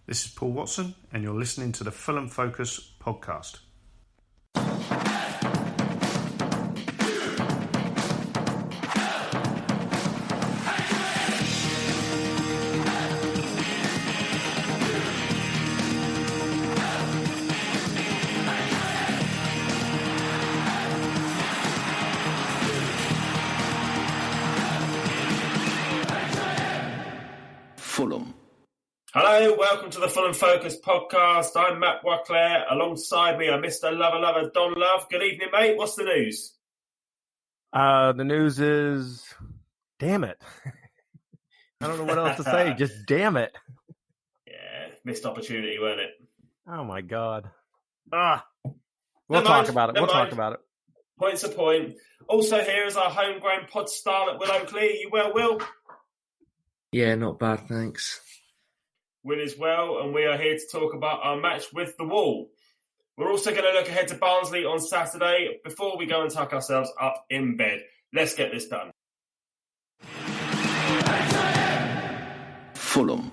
This is Paul Watson, and you're listening to the Fulham Focus podcast. Fulham. Hello, welcome to the Fulham Focus podcast. I'm Matt Boisclair. Alongside me are Mr. Lover, Don Love. Good evening, mate. What's the news? The news is, damn it. I don't know what else to say. Just damn it. Yeah, missed opportunity, weren't it? Oh, my God. We'll talk about it. We'll talk about it. Point's a point. Also here is our homegrown pod star at Will Oakley. Are you well, Will? Yeah, not bad, thanks. Will is well, and we are here to talk about our match with the Wall. We're also going to look ahead to Barnsley on Saturday before we go and tuck ourselves up in bed. Let's get this done. Fulham.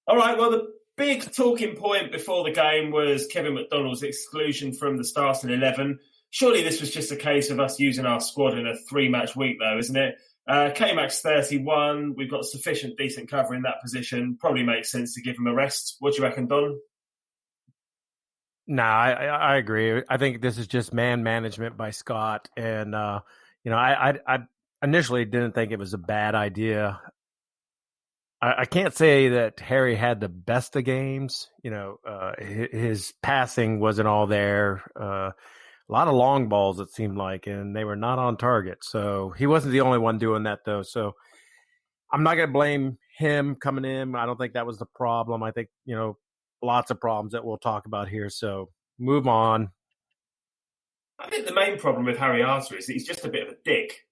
All right, well, the big talking point before the game was Kevin McDonald's exclusion from the starting 11. Surely this was just a case of us using our squad in a three-match week, though, isn't it? K-Mac's 31. We've got sufficient decent cover in that position. Probably makes sense to give him a rest. What do you reckon, Don? No, I agree. I think this is just man management by Scott. And, I initially didn't think it was a bad idea. I can't say that Harry had the best of games. His passing wasn't all there. A lot of long balls, it seemed like, and they were not on target. So he wasn't the only one doing that, though. So I'm not going to blame him coming in. I don't think that was the problem. I think, lots of problems that we'll talk about here. So move on. I think the main problem with Harry Arter is that he's just a bit of a dick.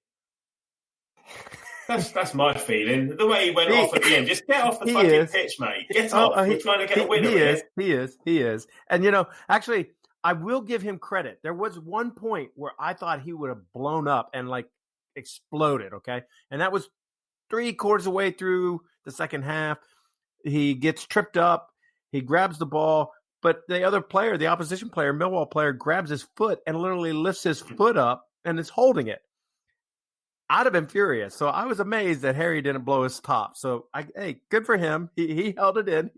That's my feeling. The way he went off at the end. Just get off the fucking pitch, mate. Get off. We're trying to get a winner here. He is. And, actually, I will give him credit. There was one point where I thought he would have blown up and, exploded, okay? And that was 3/4 of the way through the second half. He gets tripped up. He grabs the ball. But the other player, the opposition player, Millwall player, grabs his foot and literally lifts his foot up and is holding it. I'd have been furious. So I was amazed that Harry didn't blow his top. So, good for him. He held it in.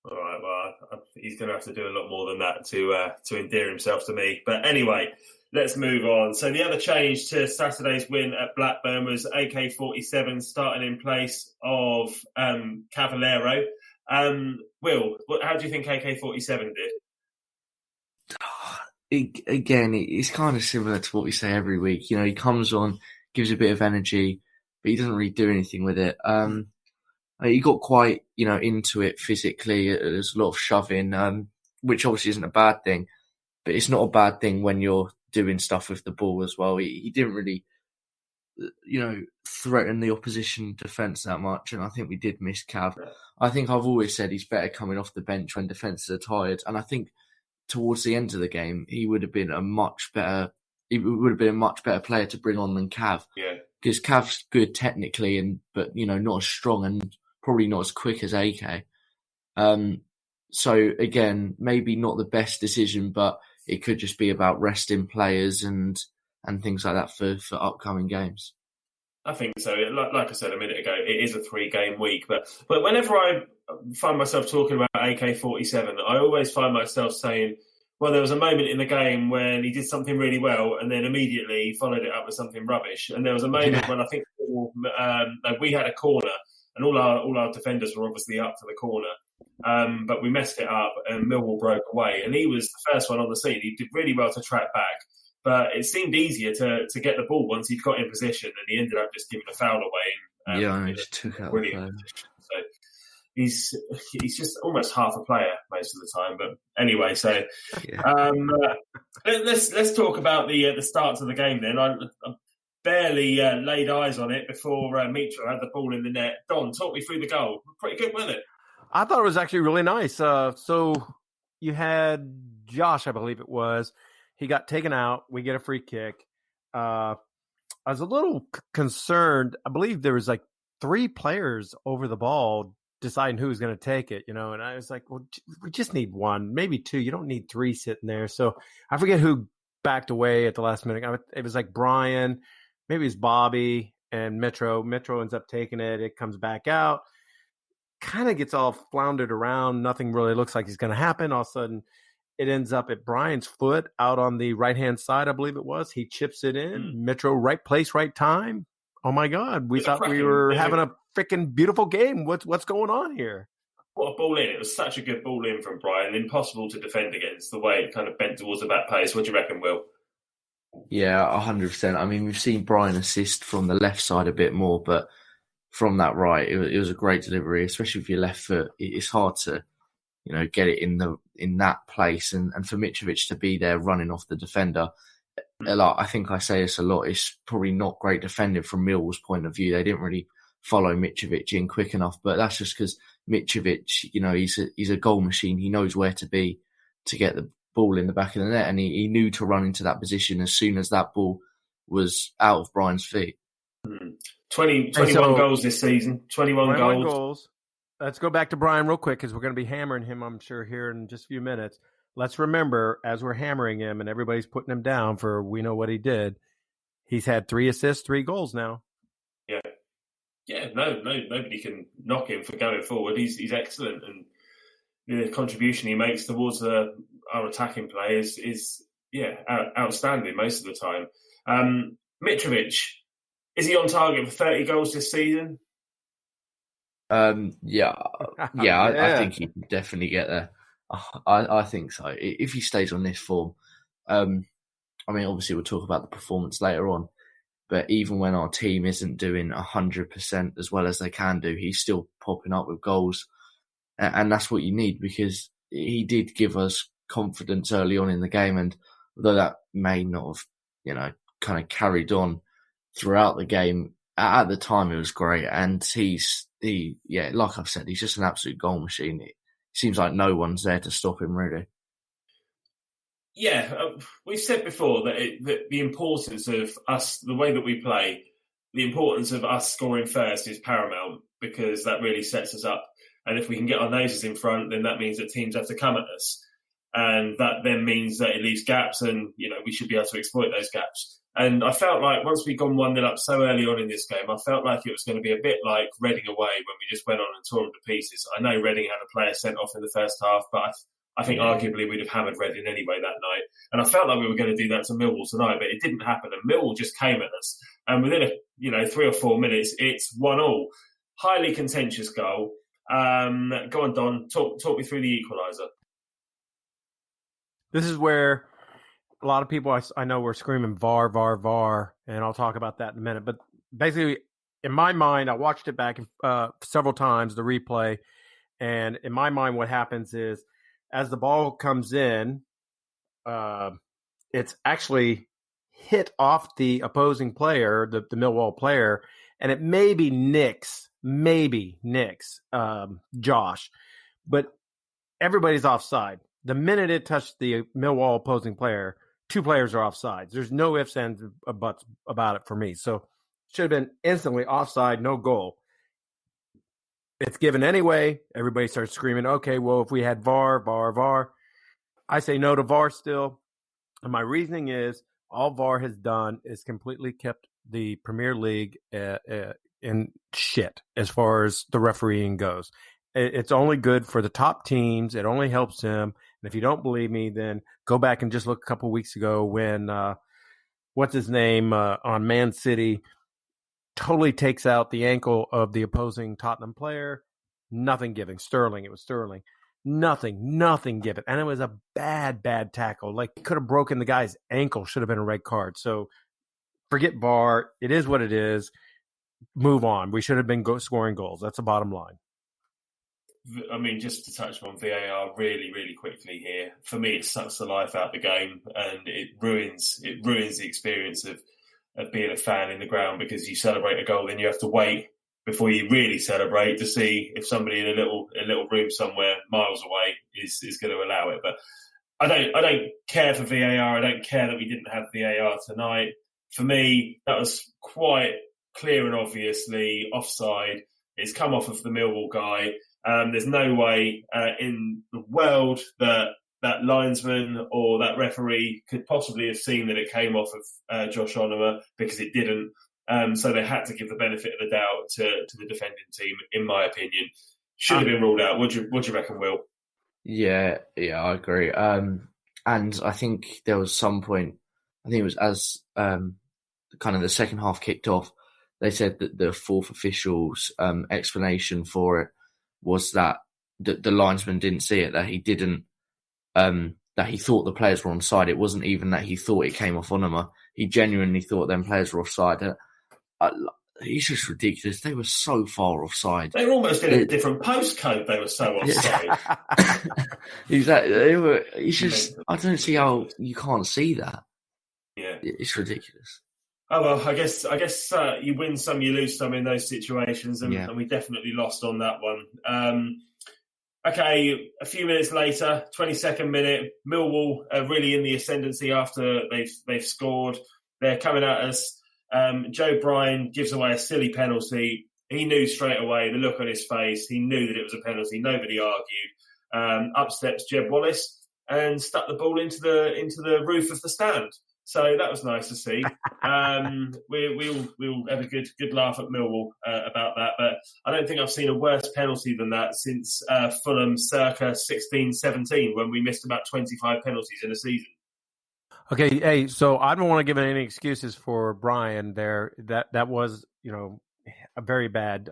All right, well, he's going to have to do a lot more than that to endear himself to me. But anyway, let's move on. So the other change to Saturday's win at Blackburn was AK-47 starting in place of Cavallero. Will, how do you think AK-47 did? Again, it's kind of similar to what we say every week. He comes on, gives a bit of energy, but he doesn't really do anything with it. He got quite, into it physically. There's a lot of shoving, which obviously isn't a bad thing, but it's not a bad thing when you're doing stuff with the ball as well. He didn't really, threaten the opposition defence that much, and I think we did miss Cav. I think I've always said he's better coming off the bench when defences are tired, and I think towards the end of the game, he would have been a much better player to bring on than Cav. Yeah. Because Cav's good technically, but not as strong and probably not as quick as AK. So again, maybe not the best decision, but it could just be about resting players and things like that for upcoming games. I think so. Like I said a minute ago, it is a 3-game week. But whenever I find myself talking about AK-47, I always find myself saying, well, there was a moment in the game when he did something really well and then immediately he followed it up with something rubbish. And there was a moment when I think we had a corner and all our defenders were obviously up for the corner. But we messed it up and Millwall broke away. And he was the first one on the scene. He did really well to track back. But it seemed easier to get the ball once he'd got in position, and he ended up just giving a foul away. He just took out the play. So he's just almost half a player most of the time. But anyway, so let's talk about the start of the game then. I barely laid eyes on it before Mitra had the ball in the net. Don, talk me through the goal. Pretty good, wasn't it? I thought it was actually really nice. So you had Josh, I believe it was. He got taken out. We get a free kick. I was a little concerned. I believe there was 3 players over the ball deciding who's going to take it, and I was like, well, we just need one, maybe two. You don't need three sitting there. So I forget who backed away at the last minute. It was like Brian, maybe it's Bobby and Metro. Metro ends up taking it. It comes back out, kind of gets all floundered around. Nothing really looks like it's going to happen. All of a sudden, it ends up at Brian's foot out on the right-hand side, I believe it was. He chips it in. Metro, right place, right time. Oh, my God. We thought we were having a freaking beautiful game. What's going on here? What a ball in. It was such a good ball in from Brian. Impossible to defend against the way it kind of bent towards the back post. What do you reckon, Will? Yeah, 100%. I mean, we've seen Brian assist from the left side a bit more, but from that right, it was a great delivery, especially with your left foot. It's hard to get it in that place, and for Mitrovic to be there running off the defender. I think I say this a lot. It's probably not great defending from Millwall's point of view. They didn't really follow Mitrovic in quick enough, but that's just because Mitrovic, he's a goal machine. He knows where to be to get the ball in the back of the net, and he knew to run into that position as soon as that ball was out of Brian's feet. 21 goals this season. 21 goals. Let's go back to Brian real quick because we're going to be hammering him, I'm sure, here in just a few minutes. Let's remember, as we're hammering him and everybody's putting him down for we know what he did, he's had 3 assists, 3 goals now. Yeah. Yeah, nobody can knock him for going forward. He's excellent, and the contribution he makes towards our attacking play is outstanding most of the time. Mitrovic, is he on target for 30 goals this season? I think he can definitely get there. I think so. If he stays on this form, I mean, obviously we'll talk about the performance later on, but even when our team isn't doing 100% as well as they can do, he's still popping up with goals, and that's what you need, because he did give us confidence early on in the game, and although that may not have, kind of carried on throughout the game, at the time it was great, and like I've said, he's just an absolute goal machine. It seems like no one's there to stop him, really. Yeah, we've said before that the importance of us, the way that we play, the importance of us scoring first is paramount, because that really sets us up. And if we can get our noses in front, then that means that teams have to come at us. And that then means that it leaves gaps, and, we should be able to exploit those gaps. And I felt like once we'd gone 1-0 up so early on in this game, I felt like it was going to be a bit like Reading away when we just went on and tore them to pieces. I know Reading had a player sent off in the first half, but I think arguably we'd have hammered Reading anyway that night. And I felt like we were going to do that to Millwall tonight, but it didn't happen. And Millwall just came at us. And within 3 or 4 minutes, it's 1-1. Highly contentious goal. Go on, Don. Talk me through the equaliser. This is where a lot of people I know were screaming VAR, VAR, VAR, and I'll talk about that in a minute. But basically, in my mind, I watched it back several times, the replay, and in my mind, what happens is as the ball comes in, it's actually hit off the opposing player, the Millwall player, and it maybe nicks Josh, but everybody's offside. The minute it touched the Millwall opposing player, 2 players are offside. There's no ifs, ands, or buts about it for me. So it should have been instantly offside, no goal. It's given anyway. Everybody starts screaming, okay, well, if we had VAR, VAR, VAR. I say no to VAR still. And my reasoning is all VAR has done is completely kept the Premier League in shit as far as the refereeing goes. It's only good for the top teams. It only helps them. And if you don't believe me, then go back and just look a couple of weeks ago when, what's his name, on Man City totally takes out the ankle of the opposing Tottenham player. Nothing giving. Sterling. It was Sterling. Nothing given. And it was a bad tackle. Like, could have broken the guy's ankle. Should have been a red card. So forget VAR. It is what it is. Move on. We should have been scoring goals. That's the bottom line. I mean, just to touch on VAR really, really quickly here. For me, it sucks the life out of the game, and it ruins the experience of being a fan in the ground, because you celebrate a goal, then you have to wait before you really celebrate to see if somebody in a little room somewhere miles away is going to allow it. But I don't care for VAR. I don't care that we didn't have VAR tonight. For me, that was quite clear and obviously offside. It's come off of the Millwall guy. There's no way in the world that linesman or that referee could possibly have seen that it came off of Josh Onomah, because it didn't. So they had to give the benefit of the doubt to the defending team, in my opinion. Should have been ruled out. What do you reckon, Will? Yeah, I agree. And I think there was some point, I think it was as kind of the second half kicked off, they said that the fourth official's explanation for it was that the linesman didn't see it, that he didn't, that he thought the players were onside. It wasn't even that he thought it came off Onomah. He genuinely thought them players were offside. It's just ridiculous. They were so far offside. They were almost in a different postcode. They were so offside. Exactly. It's just, I don't see how you can't see that. Yeah, it's ridiculous. Oh well, I guess you win some, you lose some in those situations, and we definitely lost on that one. Okay, a few minutes later, 22nd minute, Millwall are really in the ascendancy after they've scored. They're coming at us. Joe Bryan gives away a silly penalty. He knew straight away, the look on his face, he knew that it was a penalty. Nobody argued. Up steps Jeb Wallace and stuck the ball into the roof of the stand. So that was nice to see. We'll have a good laugh at Millwall about that. But I don't think I've seen a worse penalty than that since Fulham circa 16-17, when we missed about 25 penalties in a season. Okay, hey, so I don't want to give any excuses for Brian there. That was, a very bad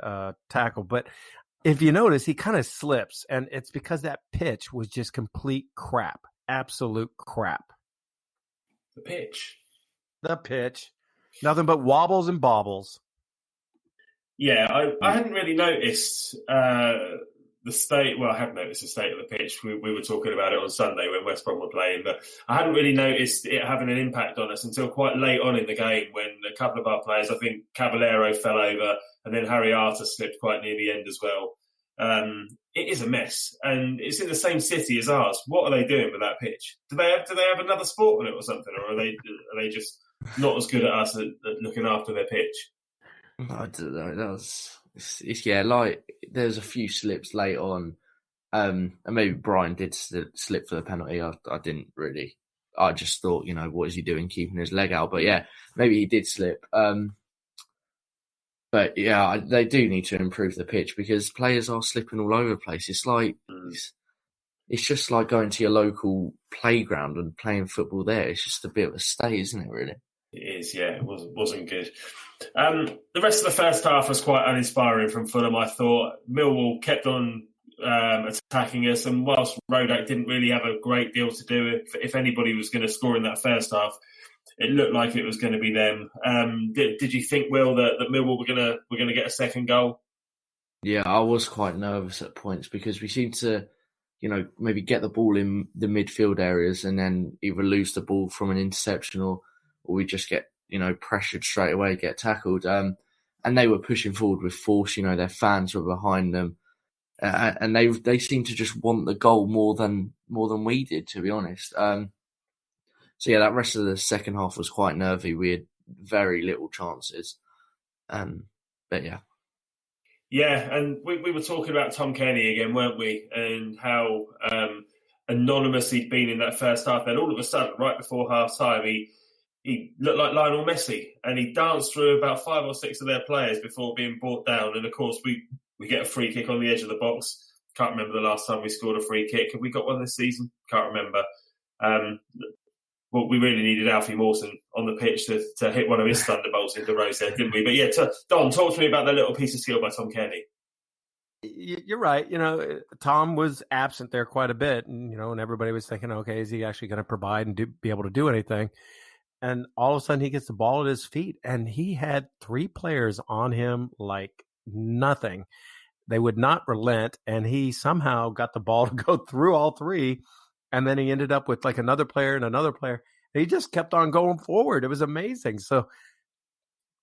tackle. But if you notice, he kind of slips, and it's because that pitch was just complete crap, absolute crap. The pitch. Nothing but wobbles and bobbles. Yeah, I hadn't really noticed the state. Well, I have noticed the state of the pitch. We were talking about it on Sunday when West Brom were playing, but I hadn't really noticed it having an impact on us until quite late on in the game, when a couple of our players, I think Caballero fell over, and then Harry Arter slipped quite near the end as well. It is a mess, and it's in the same city as ours. What are they doing with that pitch? Do they have another sport on it or something, or are they just not as good at us at looking after their pitch? I don't know. Like there's a few slips late on, and maybe Brian did slip for the penalty. I didn't really. I just thought, what is he doing, keeping his leg out? But yeah, maybe he did slip. But yeah, they do need to improve the pitch, because players are slipping all over the place. It's like it's just like going to your local playground and playing football there. It's just a bit of a state, isn't it? Really, it is. Yeah, it wasn't good. The rest of the first half was quite uninspiring from Fulham. I thought Millwall kept on attacking us, and whilst Rodak didn't really have a great deal to do, if anybody was going to score in that first half, it looked like it was going to be them. Did you think, Will, that Millwall were going to get a second goal? Yeah, I was quite nervous at points, because we seemed to, maybe get the ball in the midfield areas and then either lose the ball from an interception or we just get, pressured straight away, get tackled. And they were pushing forward with force. Their fans were behind them, and they seemed to just want the goal more than we did, to be honest. So yeah, that rest of the second half was quite nervy. We had very little chances. But yeah. Yeah, and we were talking about Tom Kenny again, weren't we? And how anonymous he'd been in that first half. Then all of a sudden, right before half time, he looked like Lionel Messi, and he danced through about 5 or 6 of their players before being brought down. And of course, we get a free kick on the edge of the box. Can't remember the last time we scored a free kick. Have we got one this season? Can't remember. Well, we really needed Alfie Mawson on the pitch to hit one of his thunderbolts into Rosehead, didn't we? But yeah, Don, talk to me about that little piece of skill by Tom Kenny. You're right. Tom was absent there quite a bit, and everybody was thinking, okay, is he actually going to provide and be able to do anything? And all of a sudden, he gets the ball at his feet, and he had 3 players on him like nothing. They would not relent, and he somehow got the ball to go through all 3. And then he ended up with like another player and another player. And he just kept on going forward. It was amazing. So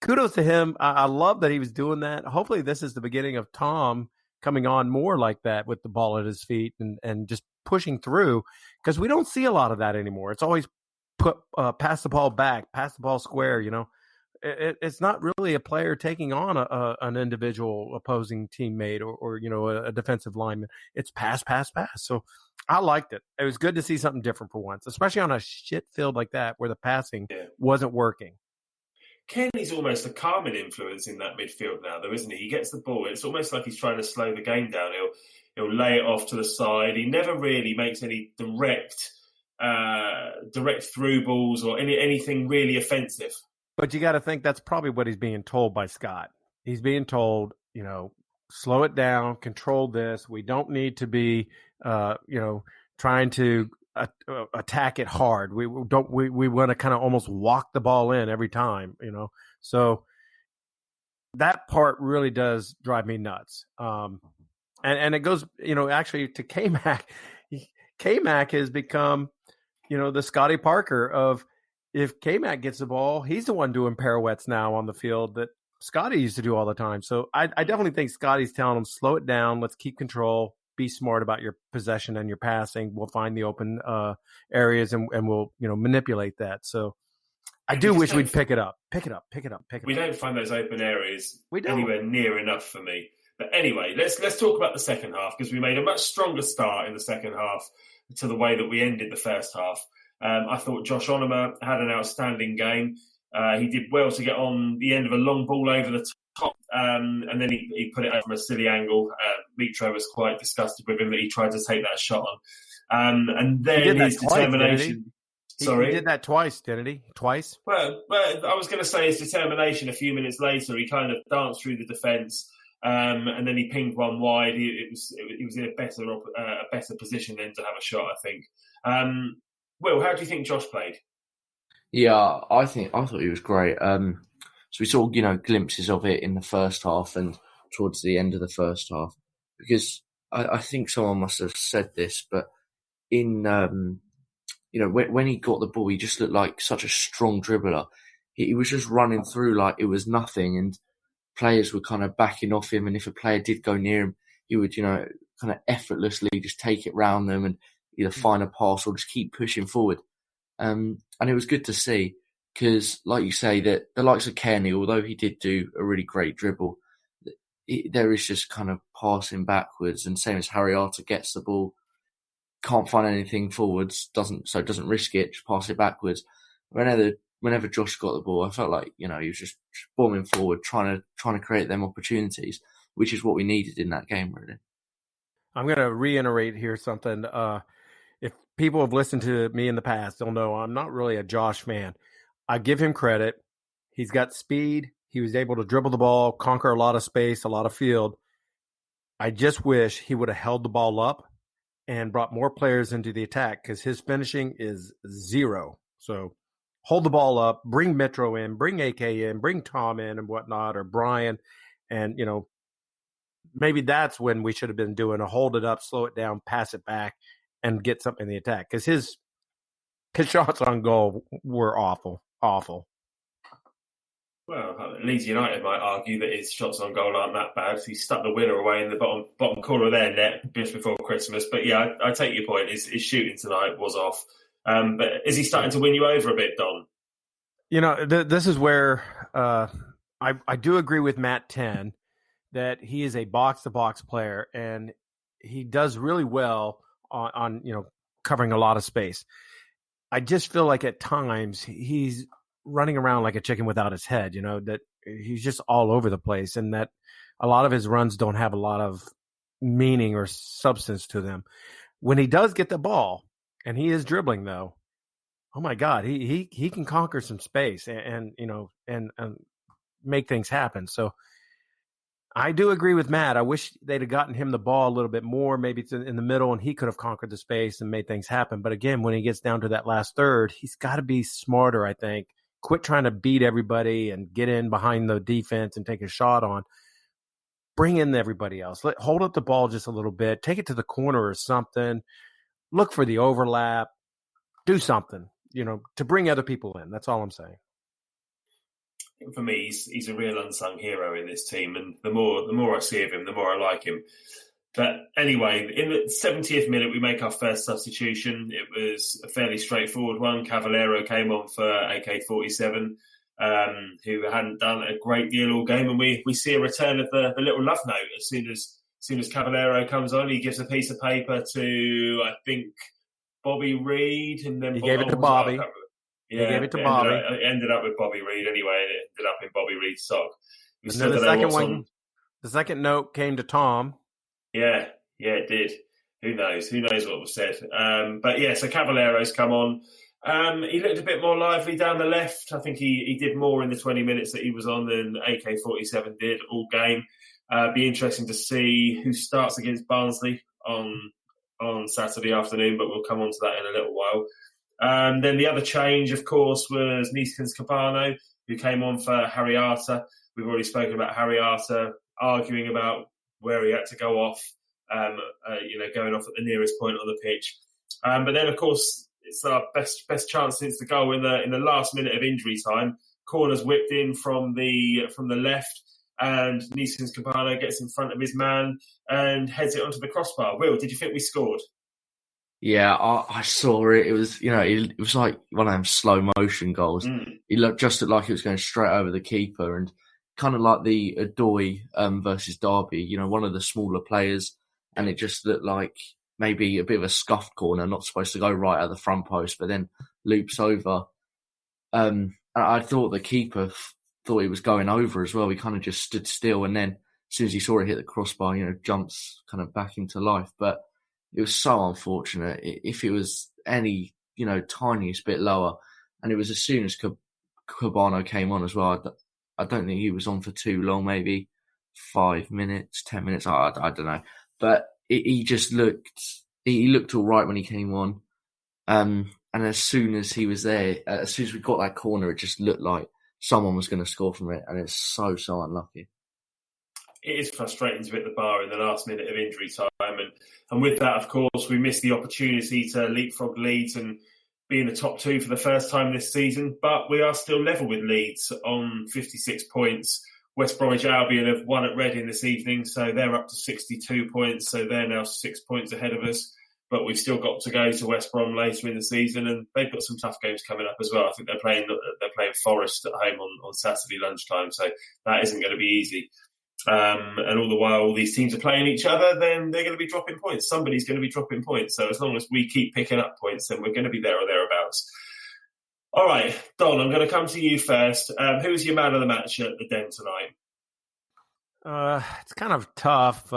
kudos to him. I love that he was doing that. Hopefully this is the beginning of Tom coming on more like that with the ball at his feet and just pushing through, because we don't see a lot of that anymore. It's always pass the ball back, pass the ball square, it's not really a player taking on an individual opposing teammate or a defensive lineman. It's pass. So I liked it. It was good to see something different for once, especially on a shit field like that where the passing wasn't working. Kenny's almost a calming influence in that midfield now, though, isn't he? He gets the ball. It's almost like he's trying to slow the game down. He'll lay it off to the side. He never really makes any direct through balls or anything really offensive. But you got to think that's probably what he's being told by Scott. He's being told, slow it down, control this. We don't need to be, trying to attack it hard. We want to kind of almost walk the ball in every time, So that part really does drive me nuts. And it goes, actually to K-Mac. K-Mac has become, the Scotty Parker of, if K-Mac gets the ball, he's the one doing pirouettes now on the field that Scotty used to do all the time. So I definitely think Scotty's telling him, slow it down. Let's keep control. Be smart about your possession and your passing. We'll find the open areas and we'll, manipulate that. So I do wish we'd pick it up. We don't find those open areas anywhere near enough for me. But anyway, let's talk about the second half, because we made a much stronger start in the second half to the way that we ended the first half. I thought Josh Onomah had an outstanding game. He did well to get on the end of a long ball over the top, and then he put it out from a silly angle. Mitro was quite disgusted with him that he tried to take that shot on. And then his determination... Sorry? He did that twice, didn't he? Twice? Well, I was going to say his determination a few minutes later. He kind of danced through the defence, and then he pinged one wide. He was in a better position then to have a shot, I think. Will, how do you think Josh played? Yeah, I thought he was great. So we saw, glimpses of it in the first half and towards the end of the first half, because I think someone must have said this, but in, when he got the ball, he just looked like such a strong dribbler. He was just running through like it was nothing, and players were kind of backing off him. And if a player did go near him, he would, kind of effortlessly just take it round them and either find a pass or just keep pushing forward. And it was good to see, because, like you say, that the likes of Kenny, although he did do a really great dribble, there is just kind of passing backwards, and same as Harry Arter gets the ball, can't find anything forwards, doesn't risk it, just pass it backwards. Whenever Josh got the ball, I felt like, he was just bombing forward, trying to create them opportunities, which is what we needed in that game, really. I'm going to reiterate here something. If people have listened to me in the past, they'll know I'm not really a Josh fan. I give him credit. He's got speed. He was able to dribble the ball, conquer a lot of space, a lot of field. I just wish he would have held the ball up and brought more players into the attack, because his finishing is zero. So hold the ball up, bring Mitro in, bring AK in, bring Tom in and whatnot, or Brian. And, maybe that's when we should have been doing a hold it up, slow it down, pass it back, and get something in the attack. Because his shots on goal were awful. Well, Leeds United might argue that his shots on goal aren't that bad. He stuck the winner away in the bottom corner of their net just before Christmas. But yeah, I take your point. His shooting tonight was off. But is he starting to win you over a bit, Don? This is where I do agree with Matt 10 that he is a box-to-box player, and he does really well on covering a lot of space. I just feel like at times he's running around like a chicken without his head, that he's just all over the place, and that a lot of his runs don't have a lot of meaning or substance to them. When he does get the ball, and he is dribbling though, oh my God, he can conquer some space and make things happen. So I do agree with Matt. I wish they'd have gotten him the ball a little bit more. Maybe it's in the middle, and he could have conquered the space and made things happen. But again, when he gets down to that last third, he's got to be smarter, I think. Quit trying to beat everybody and get in behind the defense and take a shot on. Bring in everybody else. Hold up the ball just a little bit. Take it to the corner or something. Look for the overlap. Do something, to bring other people in. That's all I'm saying. For me, he's a real unsung hero in this team, and the more I see of him, the more I like him. But anyway, in the 70th minute, we make our first substitution. It was a fairly straightforward one. Cavallero came on for AK-47. who hadn't done a great deal all game. And we see a return of the little love note as soon as Caballero comes on. He gives a piece of paper to, I think, Bobby Reid, and then he gave it to Bobby. He gave it to Bobby. It ended up with Bobby Reid anyway, and it ended up in Bobby Reid's sock. And then the second note came to Tom. Yeah, it did. Who knows? Who knows what was said? But yeah, so Caballero's come on. He looked a bit more lively down the left. I think he did more in the 20 minutes that he was on than AK-47 did all game. Be interesting to see who starts against Barnsley on Saturday afternoon, but we'll come on to that in a little while. Then the other change, of course, was Neeskens Cabano, who came on for Harry Arter. We've already spoken about Harry Arter arguing about where he had to go off, going off at the nearest point on the pitch. But then, of course, it's our best chance since the goal in the last minute of injury time. Corner's whipped in from the left, and Neeskens Cabano gets in front of his man and heads it onto the crossbar. Will, did you think we scored? Yeah, I saw it. It was, it was like one of them slow motion goals. It looked like it was going straight over the keeper, and kind of like the Adoy versus Derby, one of the smaller players, and it just looked like maybe a bit of a scuffed corner, not supposed to go right at the front post, but then loops over. I thought the keeper thought he was going over as well. He kind of just stood still, and then as soon as he saw it hit the crossbar, jumps kind of back into life. But it was so unfortunate. If it was any, tiniest bit lower, and it was as soon as Cabano came on as well, I don't think he was on for too long, maybe 5 minutes, 10 minutes, I don't know. But he just looked all right when he came on. And as soon as he was there, as soon as we got that corner, it just looked like someone was going to score from it, and it's so unlucky. It is frustrating to hit the bar in the last minute of injury time. And with that, of course, we missed the opportunity to leapfrog Leeds and be in the top two for the first time this season. But we are still level with Leeds on 56 points. West Bromwich Albion have won at Reading this evening, so they're up to 62 points. So they're now 6 points ahead of us. But we've still got to go to West Brom later in the season, and they've got some tough games coming up as well. I think they're playing Forest at home on Saturday lunchtime, so that isn't going to be easy. And all the while all these teams are playing each other, then they're going to be dropping points. Somebody's going to be dropping points. So as long as we keep picking up points, then we're going to be there or thereabouts. All right, Don, I'm going to come to you first. Who was your man of the match at the Den tonight? It's kind of tough.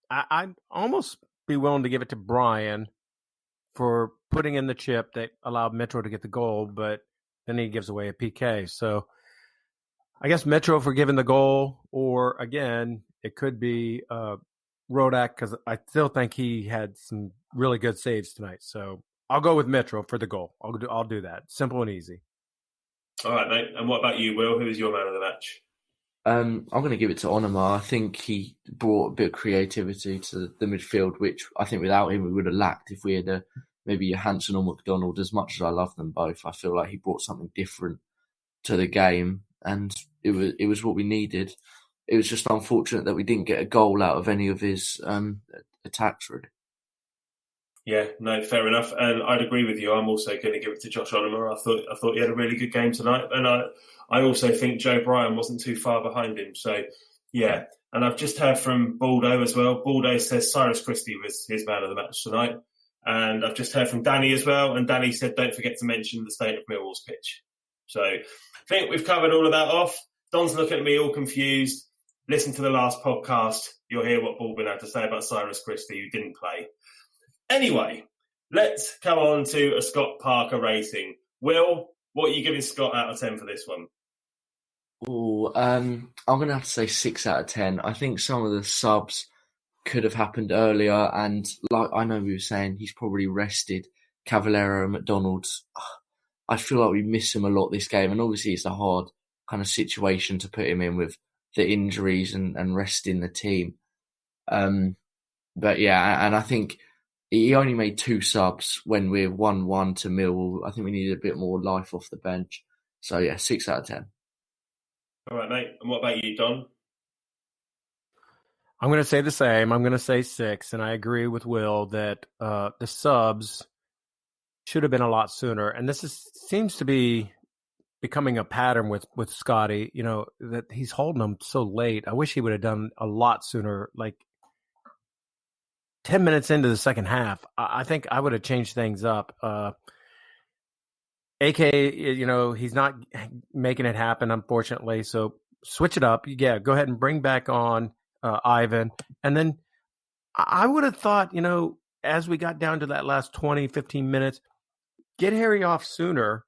I'd almost be willing to give it to Brian for putting in the chip that allowed Metro to get the goal, but then he gives away a PK. So I guess Metro for giving the goal, or again, it could be Rodak, because I still think he had some really good saves tonight. So I'll go with Metro for the goal. I'll do that. Simple and easy. All right, mate. And what about you, Will? Who is your man of the match? I'm going to give it to Onoma. I think he brought a bit of creativity to the midfield, which I think without him we would have lacked if we had maybe a Hansen or McDonald. As much as I love them both, I feel like he brought something different to the game, and it was what we needed. It was just unfortunate that we didn't get a goal out of any of his attacks, really. Yeah, no, fair enough. And I'd agree with you. I'm also going to give it to Josh Onoma. I thought he had a really good game tonight. And I also think Joe Bryan wasn't too far behind him. So, yeah. And I've just heard from Baldo as well. Baldo says Cyrus Christie was his man of the match tonight. And I've just heard from Danny as well. And Danny said, don't forget to mention the state of Millwall's pitch. So I think we've covered all of that off. Don's looking at me all confused. Listen to the last podcast. You'll hear what Baldwin had to say about Cyrus Christie, who didn't play. Anyway, let's come on to a Scott Parker rating. Will, what are you giving Scott out of 10 for this one? I'm going to have to say 6 out of 10. I think some of the subs could have happened earlier, and like I know we were saying, he's probably rested Cavallero and McDonald. I feel like we miss him a lot this game, and obviously it's a hard kind of situation to put him in with the injuries and resting the team. But yeah, and I think he only made 2 subs when we're 1-1 to Millwall. I think we needed a bit more life off the bench. So yeah, 6 out of 10. All right, mate. And what about you, Don? I'm going to say the same. I'm going to say 6, and I agree with Will that the subs should have been a lot sooner. And this seems to be becoming a pattern with Scotty, that he's holding them so late. I wish he would have done a lot sooner, like 10 minutes into the second half. I think I would have changed things up. AK, he's not making it happen, unfortunately. So switch it up. Yeah, go ahead and bring back on Ivan. And then I would have thought, as we got down to that last 20, 15 minutes, get Harry off sooner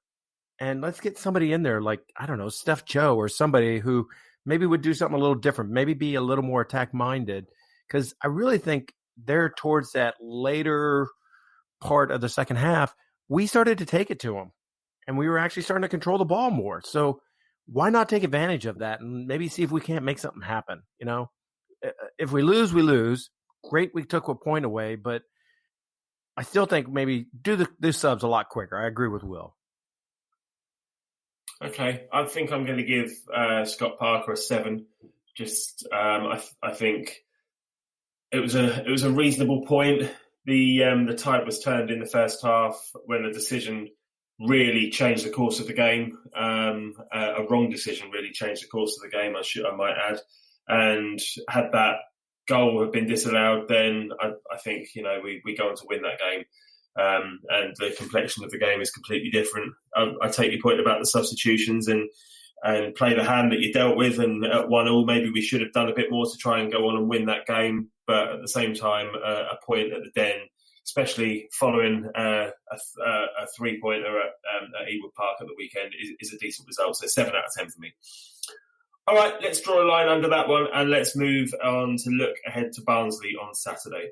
and let's get somebody in there like, I don't know, Steph Joe or somebody who maybe would do something a little different, maybe be a little more attack-minded. Because I really think they're towards that later part of the second half, we started to take it to them. And we were actually starting to control the ball more. So why not take advantage of that and maybe see if we can't make something happen? If we lose, we lose. Great, we took a point away, but I still think maybe do the subs a lot quicker. I agree with Will. Okay, I think I'm going to give Scott Parker a 7. Just, I think it was a reasonable point. The tide was turned in the first half when a decision really changed the course of the game. A wrong decision really changed the course of the game, I might add. And had that goal have been disallowed, then I think, we go on to win that game. And the complexion of the game is completely different. I take your point about the substitutions and play the hand that you dealt with. And at 1-1, maybe we should have done a bit more to try and go on and win that game. But at the same time, a point at the Den, especially following a 3-pointer at Ewood Park at the weekend, is a decent result. So 7 out of 10 for me. All right, let's draw a line under that one and let's move on to look ahead to Barnsley on Saturday.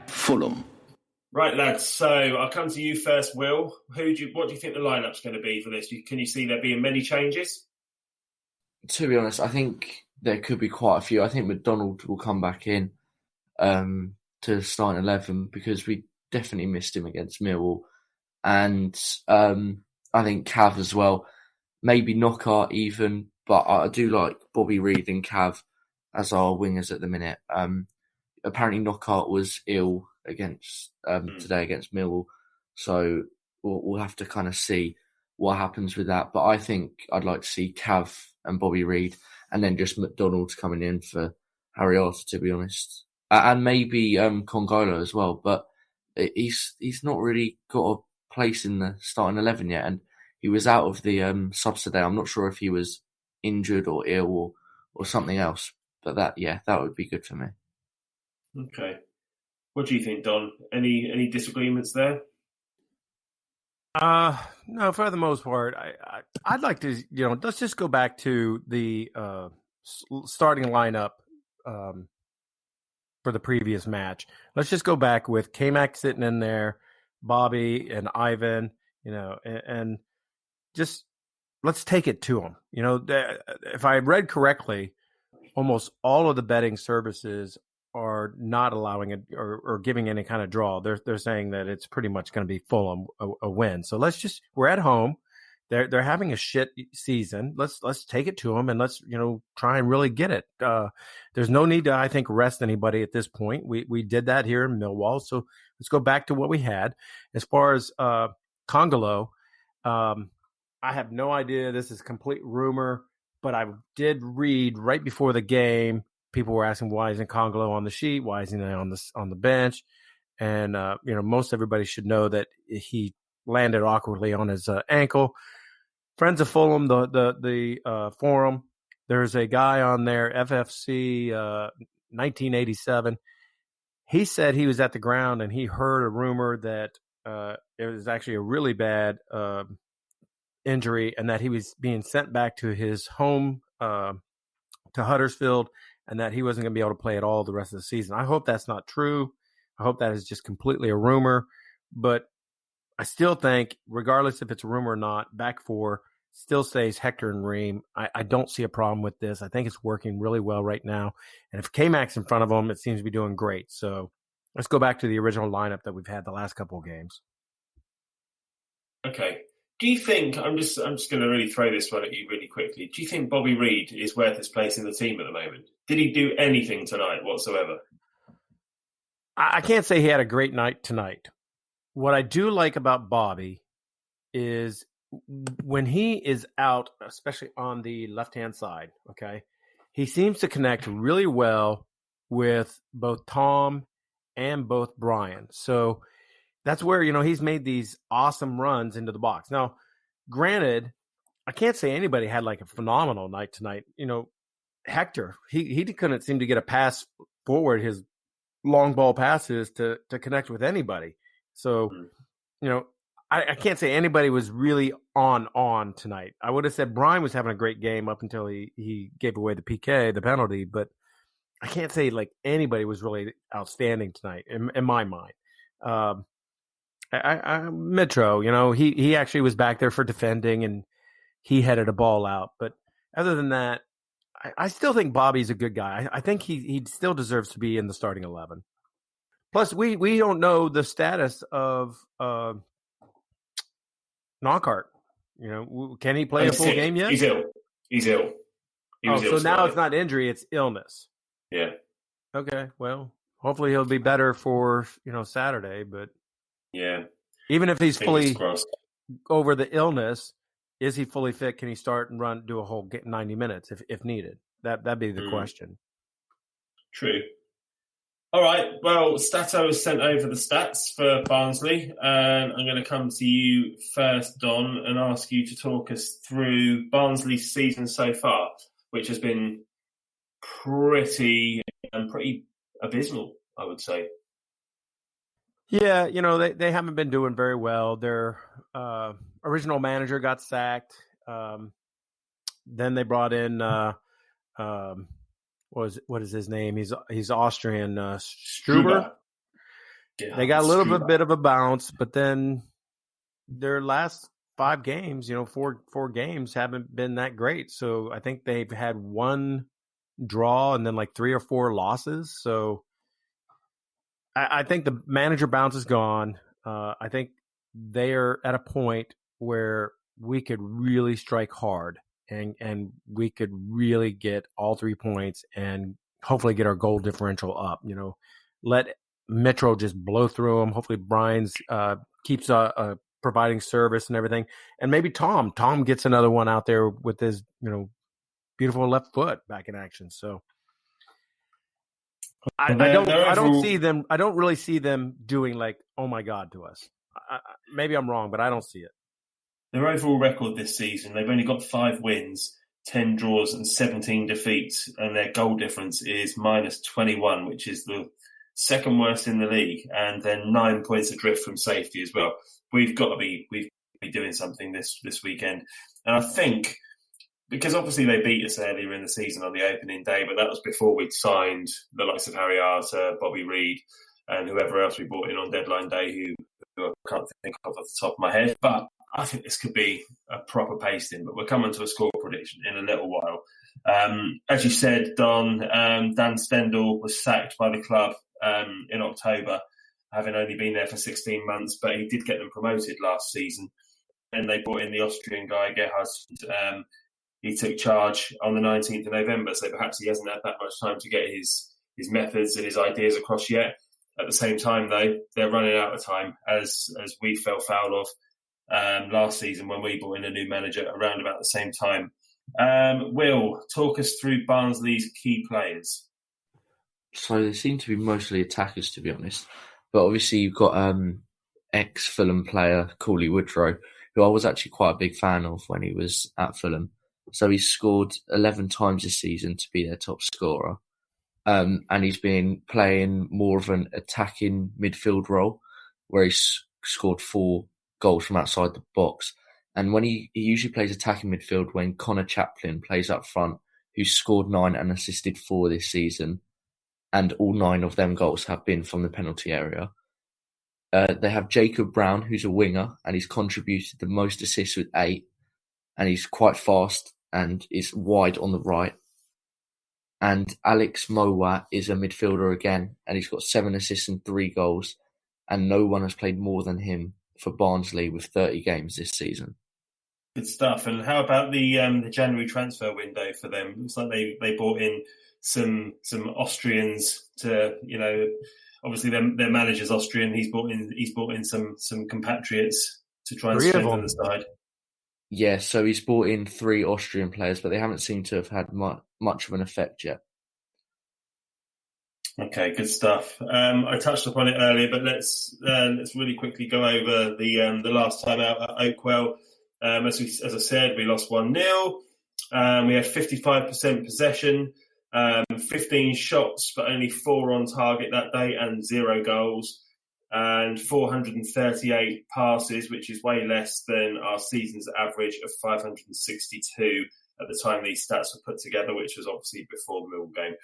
Fulham. Right, lads. So I'll come to you first, Will. What do you think the lineup's going to be for this? Can you see there being many changes? To be honest, I think there could be quite a few. I think McDonald will come back in to start 11 because we definitely missed him against Millwall. And I think Cav as well. Maybe Knockaert even, but I do like Bobby Reid and Cav as our wingers at the minute. Apparently Knockaert was ill against today against Millwall, so we'll have to kind of see what happens with that. But I think I'd like to see Cav and Bobby Reid, and then just McDonald coming in for Harry Arter, to be honest, and maybe Congolo as well. But he's not really got a place in the starting 11 yet, and he was out of the subs today. I'm not sure if he was injured or ill or something else. But that would be good for me. Okay. What do you think, Don? Any disagreements there? No, for the most part, I'd like to, let's just go back to the starting lineup for the previous match. Let's just go back with K-Mac sitting in there, Bobby and Ivan, and just let's take it to them. If I read correctly, almost all of the betting services are not allowing it or giving any kind of draw. They're saying that it's pretty much going to be Fulham a win. So we're at home. They're having a shit season. Let's take it to them and let's try and really get it. There's no need to, I think, rest anybody at this point. We did that here in Millwall. So let's go back to what we had. As far as Congolo, I have no idea. This is complete rumor, but I did read right before the game. People were asking, why isn't Congolo on the sheet? Why isn't he on the bench? And most everybody should know that he landed awkwardly on his ankle. Friends of Fulham, the forum, there's a guy on there, FFC 1987. He said he was at the ground and he heard a rumor that it was actually a really bad injury and that he was being sent back to his home to Huddersfield and that he wasn't going to be able to play at all the rest of the season. I hope that's not true. I hope that is just completely a rumor. But I still think, regardless if it's a rumor or not, back four still stays Hector and Ream. I don't see a problem with this. I think it's working really well right now. And if K-Mac's in front of him, it seems to be doing great. So let's go back to the original lineup that we've had the last couple of games. Okay. Do you think, I'm just going to really throw this one at you really quickly. Do you think Bobby Reid is worth his place in the team at the moment? Did he do anything tonight whatsoever? I can't say he had a great night tonight. What I do like about Bobby is when he is out, especially on the left-hand side, okay, he seems to connect really well with both Tom and both Brian. So that's where, he's made these awesome runs into the box. Now, granted, I can't say anybody had like a phenomenal night tonight. Hector, he couldn't seem to get a pass forward, his long ball passes to connect with anybody. So, I can't say anybody was really on tonight. I would have said Brian was having a great game up until he gave away the PK, the penalty, but I can't say like anybody was really outstanding tonight in my mind. Mitro, he actually was back there for defending and he headed a ball out. But other than that, I still think Bobby's a good guy. I think he still deserves to be in the starting 11. Plus, we don't know the status of Knockhart. Can he play a full game yet? He's ill. He was ill so now it's not injury, it's illness. Yeah. Okay, well, hopefully he'll be better for, Saturday. But yeah, even if he's fingers fully crossed. over the illness, is he fully fit? Can he start and do a whole 90 minutes if needed? That'd be the question. True. All right. Well, Stato has sent over the stats for Barnsley, and I'm going to come to you first, Don, and ask you to talk us through Barnsley's season so far, which has been pretty abysmal, I would say. Yeah, they haven't been doing very well. Their original manager got sacked. Then they brought in what is his name? He's Austrian, Struber. Yeah, they got a little bit of a bounce, but then their last 5 games, four games haven't been that great. So I think they've had one draw and then like 3 or 4 losses. So I think the manager bounce is gone. I think they're at a point where we could really strike hard and we could really get all 3 points and hopefully get our goal differential up. Let Metro just blow through them. Hopefully Brian's keeps providing service and everything. And maybe Tom gets another one out there with his, beautiful left foot back in action. So I don't see them. I don't really see them doing like, oh my God, to us. Maybe I'm wrong, but I don't see it. Their overall record this season, they've only got 5 wins, 10 draws and 17 defeats, and their goal difference is -21, which is the second worst in the league, and then 9 points adrift from safety as well. We've got to be doing something this weekend. And I think, because obviously they beat us earlier in the season on the opening day, but that was before we'd signed the likes of Harry Arter, Bobby Reid, and whoever else we brought in on deadline day who I can't think of off the top of my head. But I think this could be a proper pasting, but we're coming to a score prediction in a little while. As you said, Don, Dan Stendel was sacked by the club in October, having only been there for 16 months, but he did get them promoted last season. And they brought in the Austrian guy, Gerhard. He took charge on the 19th of November, so perhaps he hasn't had that much time to get his methods and his ideas across yet. At the same time, though, they're running out of time, as we fell foul of last season when we brought in a new manager around about the same time. Will, talk us through Barnsley's key players. So they seem to be mostly attackers, to be honest. But obviously you've got ex-Fulham player Cooley Woodrow, who I was actually quite a big fan of when he was at Fulham. So he's scored 11 times this season to be their top scorer. And he's been playing more of an attacking midfield role, where he's scored 4 goals from outside the box. And when he usually plays attacking midfield when Connor Chaplin plays up front, who's scored 9 and assisted 4 this season. And all 9 of them goals have been from the penalty area. They have Jacob Brown, who's a winger, and he's contributed the most assists with 8. And he's quite fast and is wide on the right. And Alex Mowat is a midfielder again, and he's got 7 assists and 3 goals. And no one has played more than him for Barnsley with 30 games this season. Good stuff. And how about the January transfer window for them? Looks like they brought in some Austrians to, obviously their manager's Austrian. He's brought in some compatriots to try and 3 of strengthen them. the side? Yeah, so he's brought in 3 Austrian players, but they haven't seemed to have had much of an effect yet. Okay, good stuff. I touched upon it earlier, but let's really quickly go over the last time out at Oakwell. As I said, we lost 1-0. We had 55% possession, 15 shots, but only 4 on target that day, and 0 goals, and 438 passes, which is way less than our season's average of 562 at the time these stats were put together, which was obviously before the Mill game.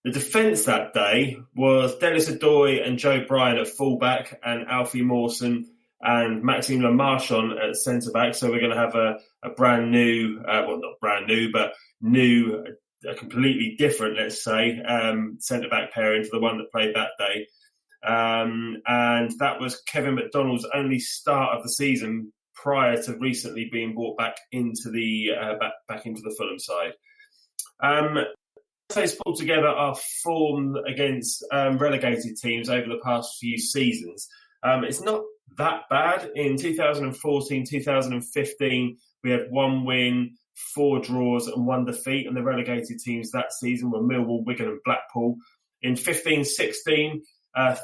The defence that day was Dennis Adoy and Joe Bryan at fullback, and Alfie Mawson and Maxime Lamarchon at centre-back. So we're going to have a brand new, well, not brand new, but new, a completely different, let's say, centre-back pairing to the one that played that day. And that was Kevin McDonald's only start of the season prior to recently being brought back into the back into the Fulham side. Those pulled together our form against relegated teams over the past few seasons. It's not that bad. In 2014, 2015, we had 1 win, 4 draws and 1 defeat, and the relegated teams that season were Millwall, Wigan and Blackpool. In 15-16,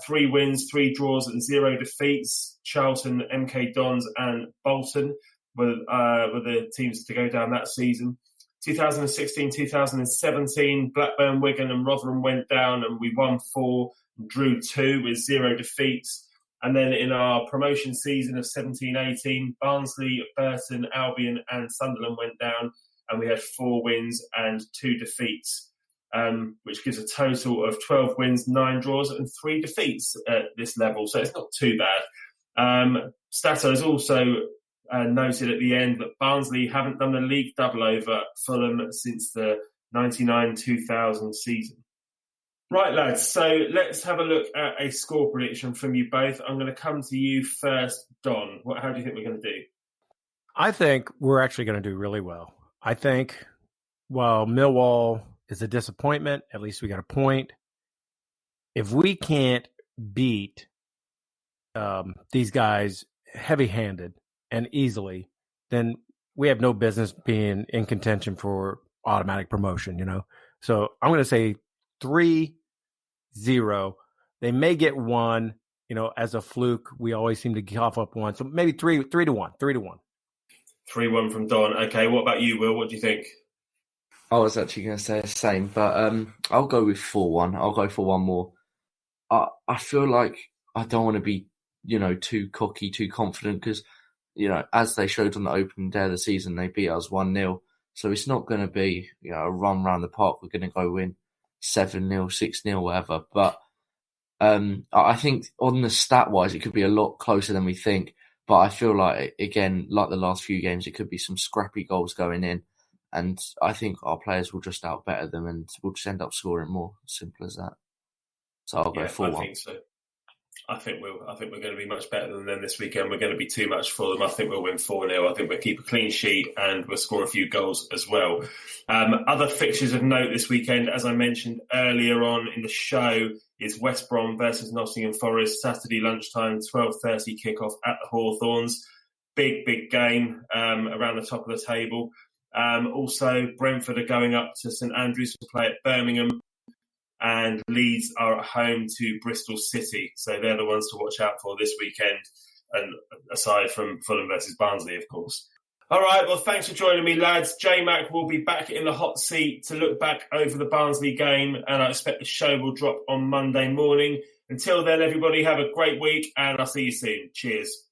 3 wins, 3 draws and 0 defeats. Charlton, MK Dons and Bolton were the teams to go down that season. 2016-2017, Blackburn, Wigan and Rotherham went down, and we won 4 and drew 2 with 0 defeats. And then in our promotion season of 17-18, Barnsley, Burton, Albion and Sunderland went down, and we had 4 wins and 2 defeats, which gives a total of 12 wins, 9 draws and 3 defeats at this level. So it's not too bad. Stato has also noted at the end that Barnsley haven't done the league double over Fulham since the 99-2000 season. Right, lads, so let's have a look at a score prediction from you both. I'm going to come to you first, Don. How do you think we're going to do? I think we're actually going to do really well. I think while Millwall is a disappointment, at least we got a point. If we can't beat these guys heavy-handed and easily, then we have no business being in contention for automatic promotion, So I'm going to say 3-0. They may get 1, as a fluke. We always seem to cough up 1. So maybe 3-1. 3-1 from Don. Okay, what about you, Will? What do you think? I was actually going to say the same, but I'll go with 4-1. I'll go for 1 more. I feel like I don't want to be, too cocky, too confident, because as they showed on the opening day of the season, they beat us 1-0. So it's not going to be, a run around the park. We're going to go win 7-0, 6-0, whatever. But I think on the stat-wise, it could be a lot closer than we think. But I feel like, again, like the last few games, it could be some scrappy goals going in. And I think our players will just out-better them and we'll just end up scoring more. Simple as that. So I'll go 4-1. I think so. I think we're going to be much better than them this weekend. We're going to be too much for them. I think we'll win 4-0. I think we'll keep a clean sheet and we'll score a few goals as well. Other fixtures of note this weekend, as I mentioned earlier on in the show, is West Brom versus Nottingham Forest, Saturday lunchtime, 12:30 kickoff at the Hawthorns. Big game around the top of the table. Also, Brentford are going up to St Andrews to play at Birmingham. And Leeds are at home to Bristol City. So they're the ones to watch out for this weekend, and aside from Fulham versus Barnsley, of course. All right, well, thanks for joining me, lads. J-Mac will be back in the hot seat to look back over the Barnsley game, and I expect the show will drop on Monday morning. Until then, everybody, have a great week, and I'll see you soon. Cheers.